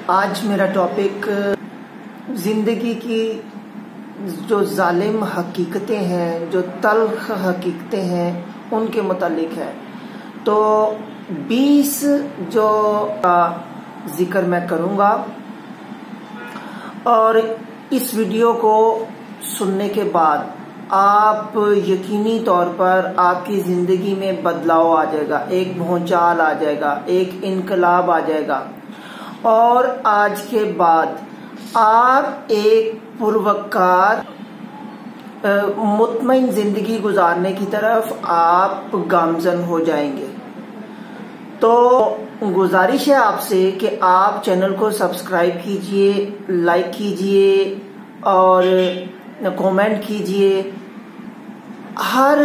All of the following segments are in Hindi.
आज मेरा टॉपिक जिंदगी की जो जालिम हकीकतें हैं, जो तल्ख हकीकतें हैं, उनके मुतालिक है। तो 20 जो जिक्र मैं करूंगा और इस वीडियो को सुनने के बाद आप यकीनी तौर पर आपकी जिंदगी में बदलाव आ जाएगा, एक भूचाल आ जाएगा, एक इनकलाब आ जाएगा और आज के बाद आप एक पुरवकार मुतमईन जिंदगी गुजारने की तरफ आप गामजन हो जाएंगे। तो गुजारिश है आपसे कि आप चैनल को सब्सक्राइब कीजिए, लाइक कीजिए और कमेंट कीजिए। हर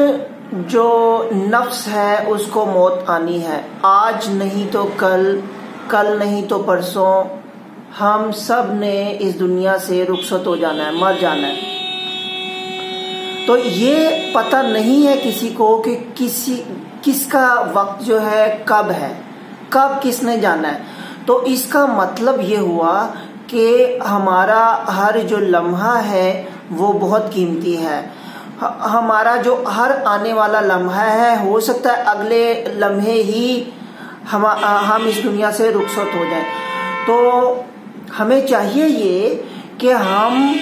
जो नफ्स है उसको मौत आनी है, आज नहीं तो कल, कल नहीं तो परसों हम सब ने इस दुनिया से रुखसत हो जाना है, मर जाना है। तो ये पता नहीं है किसी को कि किसका वक्त जो है कब किसने जाना है। तो इसका मतलब ये हुआ कि हमारा हर जो लम्हा है वो बहुत कीमती है। हमारा जो हर आने वाला लम्हा है, हो सकता है अगले लम्हे ही हम इस दुनिया से रुखसत हो जाएं। तो हमें चाहिए ये कि हम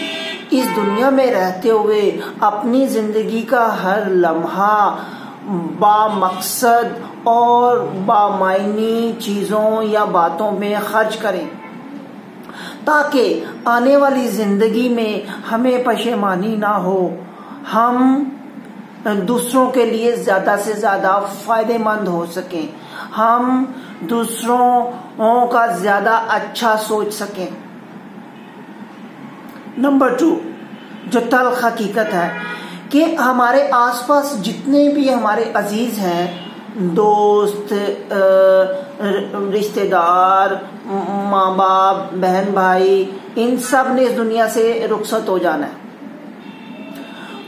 इस दुनिया में रहते हुए अपनी जिंदगी का हर लम्हा बामकसद और बामायनी चीजों या बातों में खर्च करें, ताकि आने वाली जिंदगी में हमें पशेमानी ना हो, हम दूसरों के लिए ज्यादा से ज्यादा फायदेमंद हो सकें, हम दूसरों का ज्यादा अच्छा सोच सकें। नंबर 2 जो तल्ख हकीकत है कि हमारे आसपास जितने भी हमारे अजीज हैं, दोस्त, रिश्तेदार, माँ बाप, बहन भाई, इन सब ने इस दुनिया से रुखसत हो जाना है।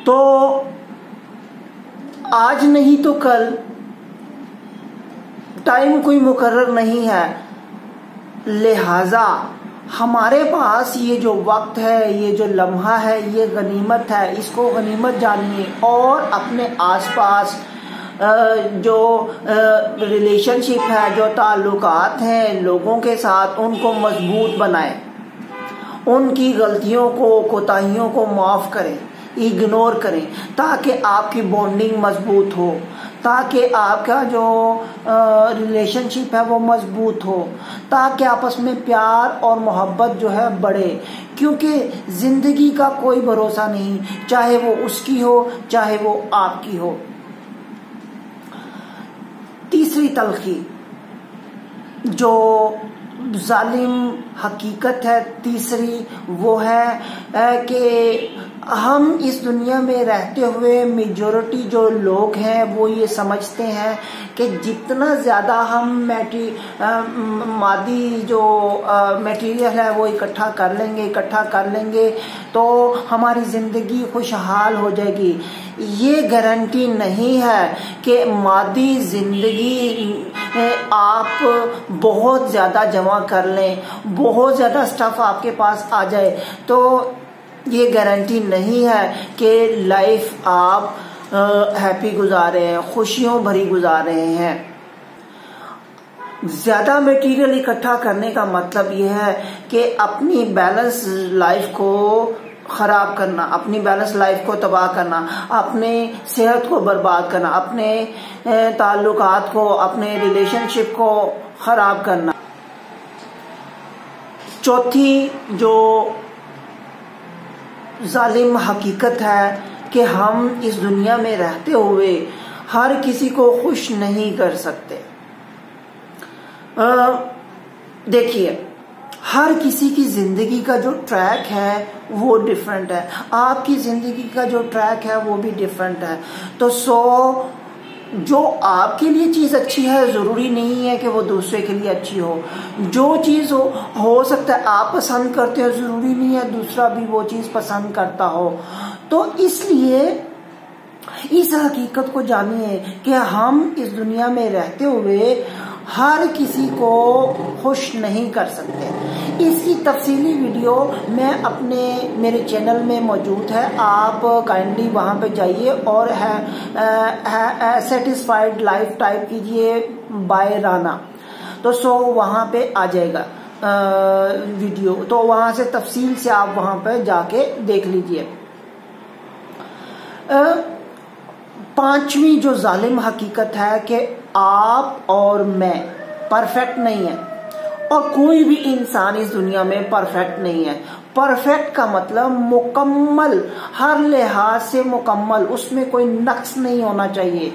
तो आज नहीं तो कल, टाइम कोई मुकर्रर नहीं है, लिहाजा हमारे पास ये जो वक्त है, ये जो लम्हा है, ये गनीमत है, इसको गनीमत जानिए और अपने आसपास जो रिलेशनशिप है, जो ताल्लुकात हैं लोगों के साथ, उनको मजबूत बनाएं, उनकी गलतियों को, कोताहियों को माफ करें, इग्नोर करें, ताकि आपकी बॉन्डिंग मजबूत हो, ताकि आपका जो रिलेशनशिप है वो मजबूत हो, ताकि आपस में प्यार और मोहब्बत जो है बढ़े। क्योंकि जिंदगी का कोई भरोसा नहीं, चाहे वो उसकी हो चाहे वो आपकी हो। तीसरी तलखी जो जालिम हकीकत है तीसरी, वो है कि हम इस दुनिया में रहते हुए मेजॉरिटी जो लोग हैं वो ये समझते हैं कि जितना ज्यादा हम मादी जो मटेरियल है वो इकट्ठा कर लेंगे तो हमारी जिंदगी खुशहाल हो जाएगी। ये गारंटी नहीं है कि मादी जिंदगी आप बहुत ज्यादा जमा कर लें, बहुत ज्यादा स्टफ आपके पास आ जाए, तो ये गारंटी नहीं है कि लाइफ आप हैप्पी गुजार रहे हैं, खुशियों भरी गुजार रहे हैं। ज्यादा मटेरियल इकट्ठा करने का मतलब यह है कि अपनी बैलेंस लाइफ को खराब करना, अपनी बैलेंस लाइफ को तबाह करना, अपने सेहत को बर्बाद करना, अपने ताल्लुकात को, अपने रिलेशनशिप को खराब करना। चौथी जो जालिम हकीकत है कि हम इस दुनिया में रहते हुए हर किसी को खुश नहीं कर सकते। देखिए, हर किसी की जिंदगी का जो ट्रैक है वो डिफरेंट है, आपकी जिंदगी का जो ट्रैक है वो भी डिफरेंट है। तो जो आपके लिए चीज अच्छी है जरूरी नहीं है कि वो दूसरे के लिए अच्छी हो। जो चीज हो सकता है आप पसंद करते हो, जरूरी नहीं है दूसरा भी वो चीज पसंद करता हो। तो इसलिए इस हकीकत को जानिए कि हम इस दुनिया में रहते हुए हर किसी को खुश नहीं कर सकते। इसकी तफसीली वीडियो मैं मेरे चैनल में मौजूद है, आप काइंडली वहां पे जाइए और सेटिस्फाइड लाइफ टाइप कीजिए बाय राना, तो वहां पे आ जाएगा वीडियो, तो वहां से तफसील से आप वहां पे जाके देख लीजिए। पांचवी जो जालिम हकीकत है कि आप और मैं परफेक्ट नहीं है, और कोई भी इंसान इस दुनिया में परफेक्ट नहीं है। परफेक्ट का मतलब मुकम्मल, हर लिहाज से मुकम्मल, उसमें कोई नक्स नहीं होना चाहिए,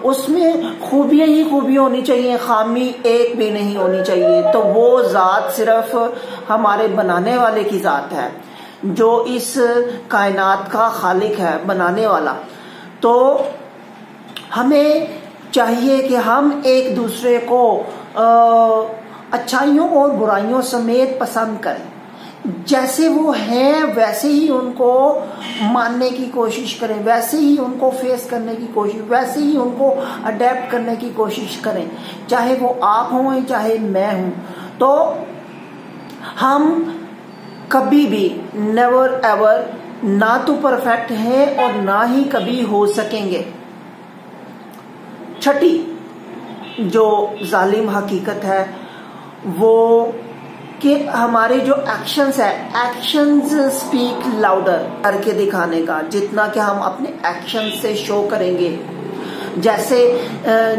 उसमें खूबियां ही खूबियां होनी चाहिए, खामी एक भी नहीं होनी चाहिए। तो वो जात सिर्फ हमारे बनाने वाले की जात है, जो इस कायनात का खालिक है, बनाने वाला। तो हमें चाहिए कि हम एक दूसरे को अच्छाइयों और बुराइयों समेत पसंद करें, जैसे वो हैं वैसे ही उनको मानने की कोशिश करें, वैसे ही उनको फेस करने की कोशिश, वैसे ही उनको अडेप्ट करने की कोशिश करें, चाहे वो आप हों चाहे मैं हूं। तो हम कभी भी नेवर एवर ना तो परफेक्ट हैं और ना ही कभी हो सकेंगे। छठी जो जालिम हकीकत है वो कि हमारे जो एक्शंस है, एक्शंस स्पीक लाउडर, करके दिखाने का, जितना कि हम अपने एक्शन से शो करेंगे। जैसे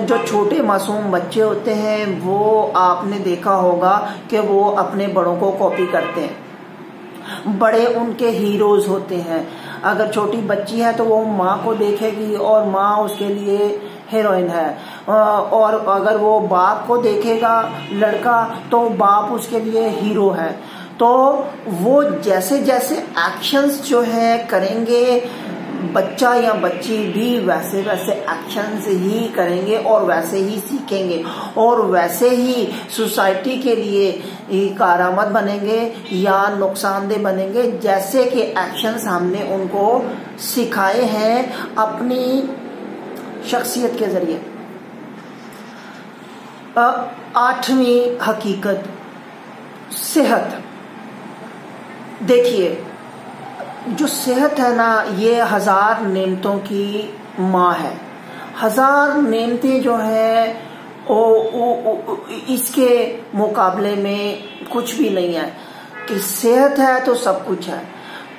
जो छोटे मासूम बच्चे होते हैं वो आपने देखा होगा कि वो अपने बड़ों को कॉपी करते हैं, बड़े उनके हीरोज होते हैं। अगर छोटी बच्ची है तो वो माँ को देखेगी और माँ उसके लिए हीरोइन है, और अगर वो बाप को देखेगा लड़का तो बाप उसके लिए हीरो है। तो वो जैसे जैसे एक्शंस जो है करेंगे, बच्चा या बच्ची भी वैसे वैसे एक्शंस ही करेंगे और वैसे ही सीखेंगे और वैसे ही सोसाइटी के लिए कारामद बनेंगे या नुकसानदेह बनेंगे, जैसे कि एक्शंस हमने उनको सिखाए हैं अपनी शख्सियत के जरिए। आठवीं हकीकत सेहत। देखिए, जो सेहत है ना, ये 1000 नेमतों की माँ है। 1000 नेमतें जो है इसके मुकाबले में कुछ भी नहीं है। कि सेहत है तो सब कुछ है।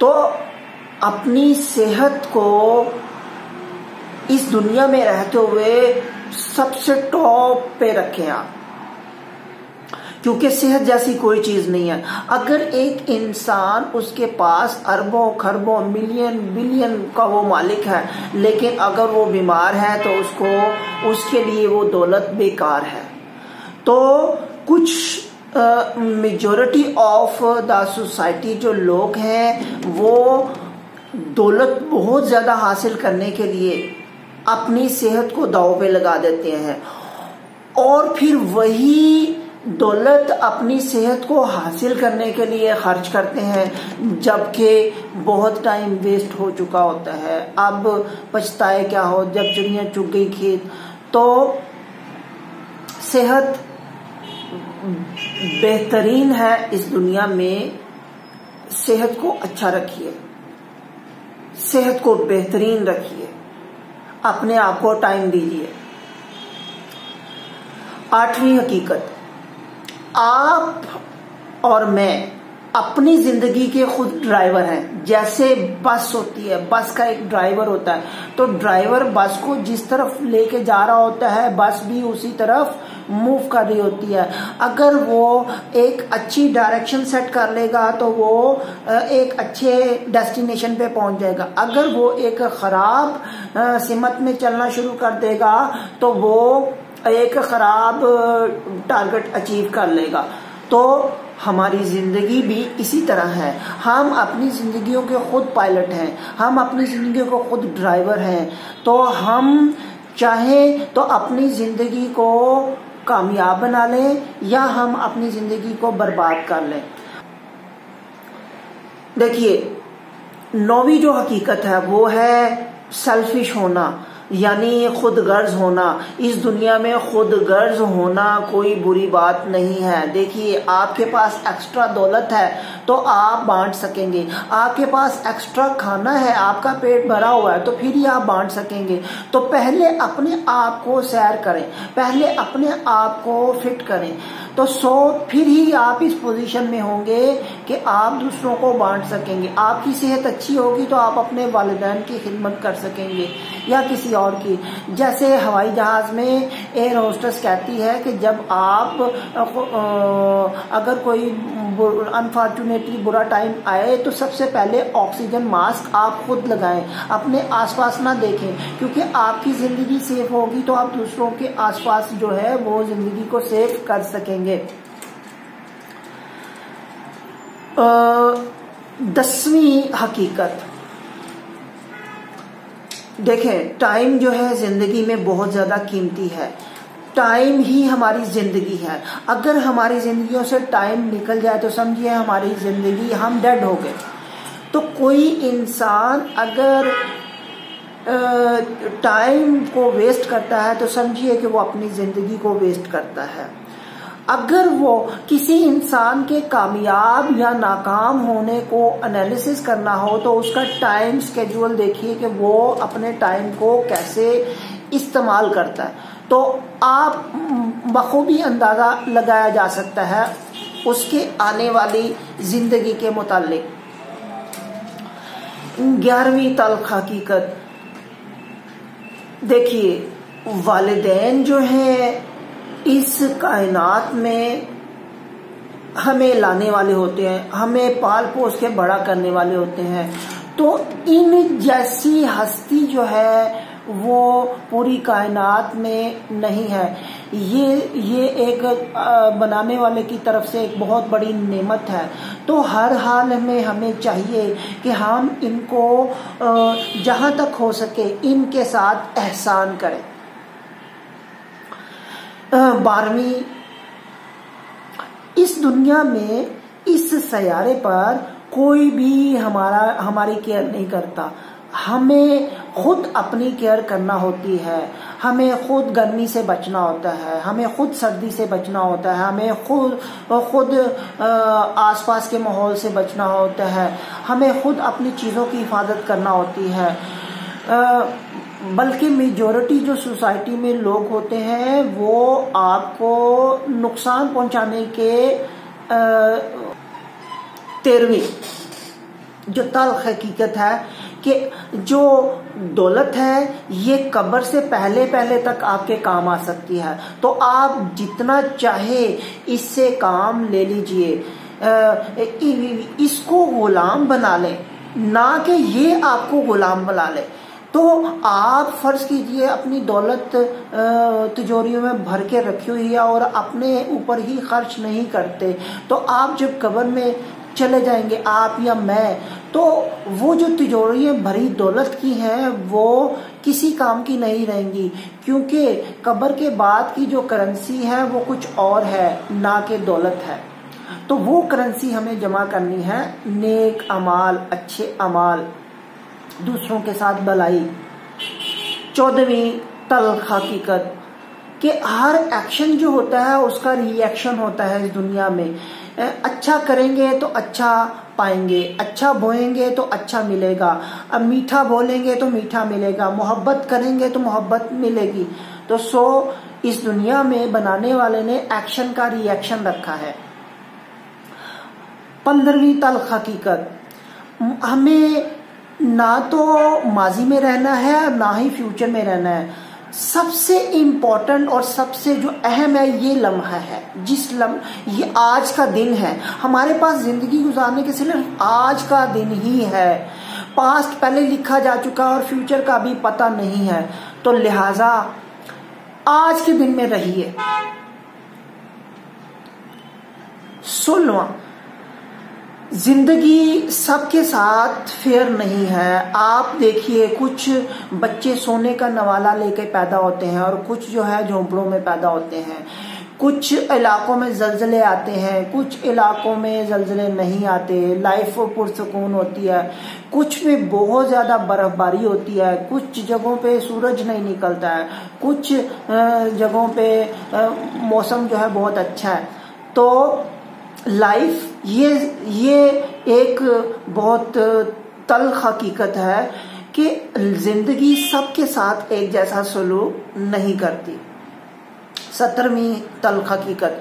तो अपनी सेहत को इस दुनिया में रहते हुए सबसे टॉप पे रखें आप, क्योंकि सेहत जैसी कोई चीज नहीं है। अगर एक इंसान, उसके पास अरबों खरबों मिलियन बिलियन का वो मालिक है, लेकिन अगर वो बीमार है तो उसके लिए वो दौलत बेकार है। तो कुछ मेजॉरिटी ऑफ द सोसाइटी जो लोग हैं वो दौलत बहुत ज्यादा हासिल करने के लिए अपनी सेहत को दांव पे लगा देते हैं, और फिर वही दौलत अपनी सेहत को हासिल करने के लिए खर्च करते हैं, जबकि बहुत टाइम वेस्ट हो चुका होता है। अब पछताए क्या हो जब चिड़िया चुग गई खेत। तो सेहत बेहतरीन है इस दुनिया में। सेहत को अच्छा रखिए, सेहत को बेहतरीन रखिए, अपने आप को टाइम दीजिए। आठवीं हकीकत, आप और मैं अपनी जिंदगी के खुद ड्राइवर हैं। जैसे बस होती है, बस का एक ड्राइवर होता है, तो ड्राइवर बस को जिस तरफ लेके जा रहा होता है बस भी उसी तरफ मूव कर रही होती है। अगर वो एक अच्छी डायरेक्शन सेट कर लेगा तो वो एक अच्छे डेस्टिनेशन पे पहुंच जाएगा। अगर वो एक खराब सिमत में चलना शुरू कर देगा तो वो एक खराब टारगेट अचीव कर लेगा। तो हमारी जिंदगी भी इसी तरह है। हम अपनी जिंदगियों के खुद पायलट हैं, हम अपनी जिंदगी को खुद ड्राइवर हैं। तो हम चाहें तो अपनी जिंदगी को कामयाब बना लें या हम अपनी जिंदगी को बर्बाद कर लें। देखिए, 9वीं जो हकीकत है वो है सेल्फिश होना। यानी खुद गर्ज होना। इस दुनिया में खुद गर्ज होना कोई बुरी बात नहीं है। देखिए, आपके पास एक्स्ट्रा दौलत है तो आप बांट सकेंगे, आपके पास एक्स्ट्रा खाना है, आपका पेट भरा हुआ है तो फिर ही आप बांट सकेंगे। तो पहले अपने आप को सैर करें, पहले अपने आप को फिट करें, तो फिर ही आप इस पोजीशन में होंगे कि आप दूसरों को बांट सकेंगे। आपकी सेहत अच्छी होगी तो आप अपने वालिदैन की खिदमत कर सकेंगे या किसी और की। जैसे हवाई जहाज में एयर होस्टेस कहती है कि जब आप अगर कोई अनफॉर्चुनेटली बुरा टाइम आए तो सबसे पहले ऑक्सीजन मास्क आप खुद लगाएं, अपने आसपास ना देखें, क्योंकि आपकी जिंदगी सेफ होगी तो आप दूसरों के आसपास जो है वो जिंदगी को सेफ कर सकेंगे। 10वीं हकीकत, देखें, टाइम जो है जिंदगी में बहुत ज्यादा कीमती है। टाइम ही हमारी जिंदगी है। अगर हमारी जिंदगियों से टाइम निकल जाए तो समझिए हमारी जिंदगी, हम डेड हो गए। तो कोई इंसान अगर टाइम को वेस्ट करता है तो समझिए कि वो अपनी जिंदगी को वेस्ट करता है। अगर वो किसी इंसान के कामयाब या नाकाम होने को एनालिसिस करना हो तो उसका टाइम स्केड्यूल देखिए कि वो अपने टाइम को कैसे इस्तेमाल करता है, तो आप बखूबी अंदाजा लगाया जा सकता है उसके आने वाली जिंदगी के मुतालिक। 11वीं तल्ख हकीकत, देखिए, वालिदैन जो है इस कायनात में हमें लाने वाले होते हैं, हमें पाल पोस के बड़ा करने वाले होते हैं। तो इन जैसी हस्ती जो है वो पूरी कायनात में नहीं है। ये एक बनाने वाले की तरफ से एक बहुत bड़ी नेमत है। तो हर हाल में हमें चाहिए कि हम इनको जहां तक हो सके इनके साथ एहसान करें। 12वीं, इस दुनिया में, इस सैयारे पर कोई भी हमारी केयर नहीं करता। हमें खुद अपनी केयर करना होती है। हमें खुद गर्मी से बचना होता है, हमें खुद सर्दी से बचना होता है, हमें खुद आसपास के माहौल से बचना होता है, हमें खुद अपनी चीज़ों की हिफाजत करना होती है। बल्कि मेजॉरिटी जो सोसाइटी में लोग होते हैं वो आपको नुकसान पहुंचाने के 13वीं जो तल्ख हकीकत है कि जो दौलत है ये कब्र से पहले तक आपके काम आ सकती है। तो आप जितना चाहे इससे काम ले लीजिए, इसको गुलाम बना लें, ना कि ये आपको गुलाम बना ले। तो आप फर्ज कीजिए अपनी दौलत तिजोरियों में भर के रखी हुई है और अपने ऊपर ही खर्च नहीं करते, तो आप जब कब्र में चले जाएंगे, आप या मैं, तो वो जो तिजोरियां भरी दौलत की हैं वो किसी काम की नहीं रहेंगी, क्योंकि कब्र के बाद की जो करेंसी है वो कुछ और है, ना कि दौलत है। तो वो करेंसी हमें जमा करनी है, नेक अमाल, अच्छे अमाल, दूसरों के साथ भलाई। 14वीं तल्ख हकीकत कि हर एक्शन जो होता है उसका रिएक्शन होता है इस दुनिया में। अच्छा करेंगे तो अच्छा पाएंगे, अच्छा बोएंगे तो अच्छा मिलेगा, अब मीठा बोलेंगे तो मीठा मिलेगा, मोहब्बत करेंगे तो मोहब्बत मिलेगी। तो इस दुनिया में बनाने वाले ने एक्शन का रिएक्शन रखा है। 15वीं तल्ख हकीकत, हमें ना तो माजी में रहना है ना ही फ्यूचर में रहना है। सबसे इम्पोर्टेंट और सबसे जो अहम है ये लम्हा है, ये आज का दिन है। हमारे पास जिंदगी गुजारने के सिर्फ आज का दिन ही है। पास्ट पहले लिखा जा चुका और फ्यूचर का भी पता नहीं है, तो लिहाजा आज के दिन में रहिए। 16वां, जिंदगी सबके साथ फेयर नहीं है। आप देखिए, कुछ बच्चे सोने का नवाला लेके पैदा होते हैं और कुछ जो है झोंपड़ों में पैदा होते हैं। कुछ इलाकों में जलजले आते हैं, कुछ इलाकों में जलजले नहीं आते, लाइफ पुरसुकून होती है, कुछ में बहुत ज्यादा बर्फबारी होती है, कुछ जगहों पे सूरज नहीं निकलता है, कुछ जगहों पे मौसम जो है बहुत अच्छा है। तो लाइफ ये एक बहुत तल्ख हकीकत है कि जिंदगी सबके साथ एक जैसा सलूक नहीं करती। 17वीं तल्ख हकीकत,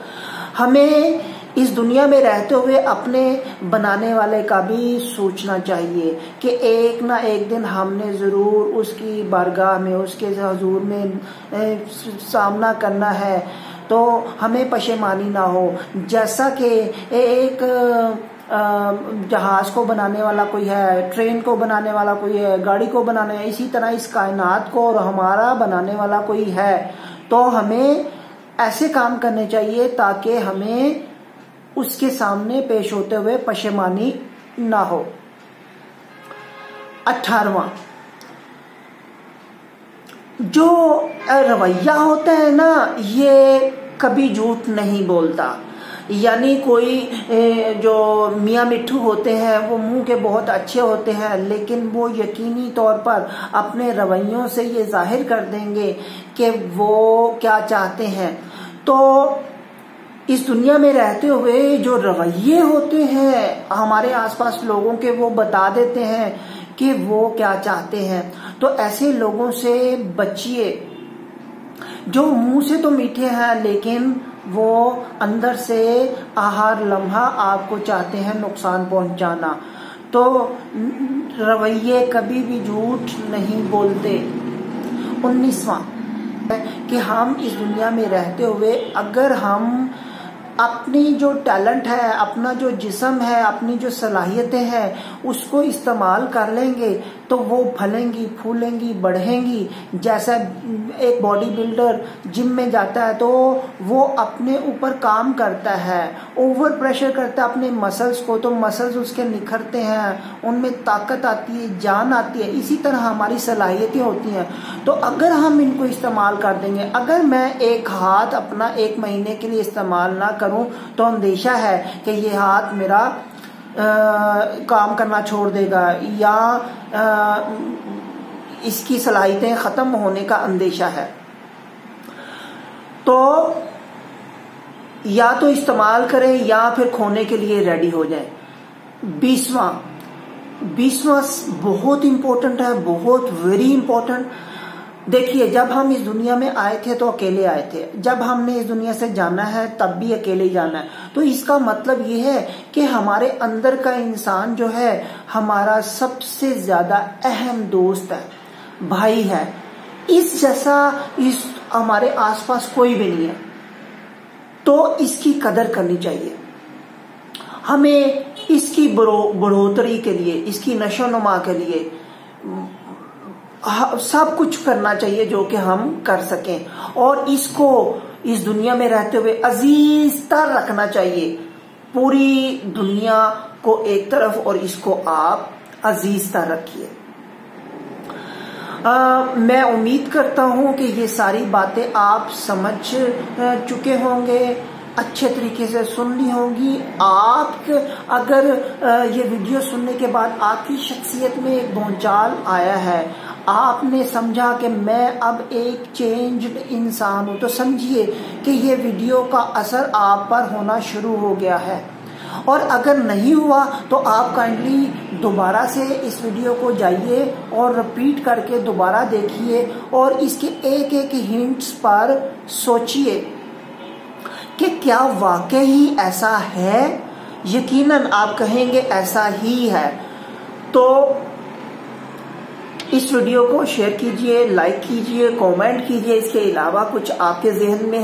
हमें इस दुनिया में रहते हुए अपने बनाने वाले का भी सोचना चाहिए कि एक ना एक दिन हमने जरूर उसकी बारगाह में, उसके हुजूर में सामना करना है, तो हमें पशेमानी ना हो। जैसा कि एक जहाज को बनाने वाला कोई है, ट्रेन को बनाने वाला कोई है, गाड़ी को बनाने, इसी तरह इस कायनात को और हमारा बनाने वाला कोई है। तो हमें ऐसे काम करने चाहिए ताकि हमें उसके सामने पेश होते हुए पशेमानी ना हो। 18वां, जो रवैया होता है ना, ये कभी झूठ नहीं बोलता। यानी कोई जो मियाँ मिट्ठू होते हैं वो मुंह के बहुत अच्छे होते हैं, लेकिन वो यकीनी तौर पर अपने रवैयों से ये जाहिर कर देंगे कि वो क्या चाहते हैं। तो इस दुनिया में रहते हुए जो रवैये होते हैं हमारे आसपास लोगों के, वो बता देते हैं कि वो क्या चाहते हैं। तो ऐसे लोगों से बचिए जो मुंह से तो मीठे हैं लेकिन वो अंदर से आहार लम्हा आपको चाहते हैं नुकसान पहुंचाना। तो रवैये कभी भी झूठ नहीं बोलते। 19वां, कि हम इस दुनिया में रहते हुए अगर हम अपनी जो टैलेंट है, अपना जो जिस्म है, अपनी जो सलाहियतें हैं उसको इस्तेमाल कर लेंगे तो वो फलेंगी, फूलेंगी, बढ़ेंगी। जैसा एक बॉडी बिल्डर जिम में जाता है तो वो अपने ऊपर काम करता है, ओवर प्रेशर करता है अपने मसल्स को, तो मसल्स उसके निखरते हैं, उनमें ताकत आती है, जान आती है। इसी तरह हमारी सलाहियतें होती हैं। तो अगर हम इनको इस्तेमाल कर देंगे, अगर मैं एक हाथ अपना 1 महीने के लिए इस्तेमाल ना करूं तो अंदेशा है कि ये हाथ मेरा काम करना छोड़ देगा या इसकी सलाहियतें खत्म होने का अंदेशा है। तो या तो इस्तेमाल करें या फिर खोने के लिए रेडी हो जाए। 20वां बहुत इंपॉर्टेंट है, बहुत वेरी इंपॉर्टेंट। देखिए, जब हम इस दुनिया में आए थे तो अकेले आए थे, जब हमने इस दुनिया से जाना है तब भी अकेले ही जाना है। तो इसका मतलब ये है कि हमारे अंदर का इंसान जो है हमारा सबसे ज्यादा अहम दोस्त है, भाई है। इस जैसा इस हमारे आसपास कोई भी नहीं है। तो इसकी कदर करनी चाहिए। हमें इसकी बढ़ोतरी के लिए, इसकी नशोनुमा के लिए सब कुछ करना चाहिए जो कि हम कर सकें, और इसको इस दुनिया में रहते हुए अजीज तर रखना चाहिए। पूरी दुनिया को एक तरफ और इसको आप अजीज तर रखिए। मैं उम्मीद करता हूं कि ये सारी बातें आप समझ चुके होंगे, अच्छे तरीके से सुन ली होंगी। आप अगर ये वीडियो सुनने के बाद आपकी शख्सियत में एक भूचाल आया है, आपने समझा कि मैं अब एक चेंज्ड इंसान हूं, तो समझिए कि ये वीडियो का असर आप पर होना शुरू हो गया है। और अगर नहीं हुआ तो आप काइंडली दोबारा से इस वीडियो को जाइए और रिपीट करके दोबारा देखिए और इसके एक एक हिंट्स पर सोचिए कि क्या वाकई ही ऐसा है। यकीनन आप कहेंगे ऐसा ही है। तो इस वीडियो को शेयर कीजिए, लाइक कीजिए, कमेंट कीजिए। इसके अलावा कुछ आपके जहन में है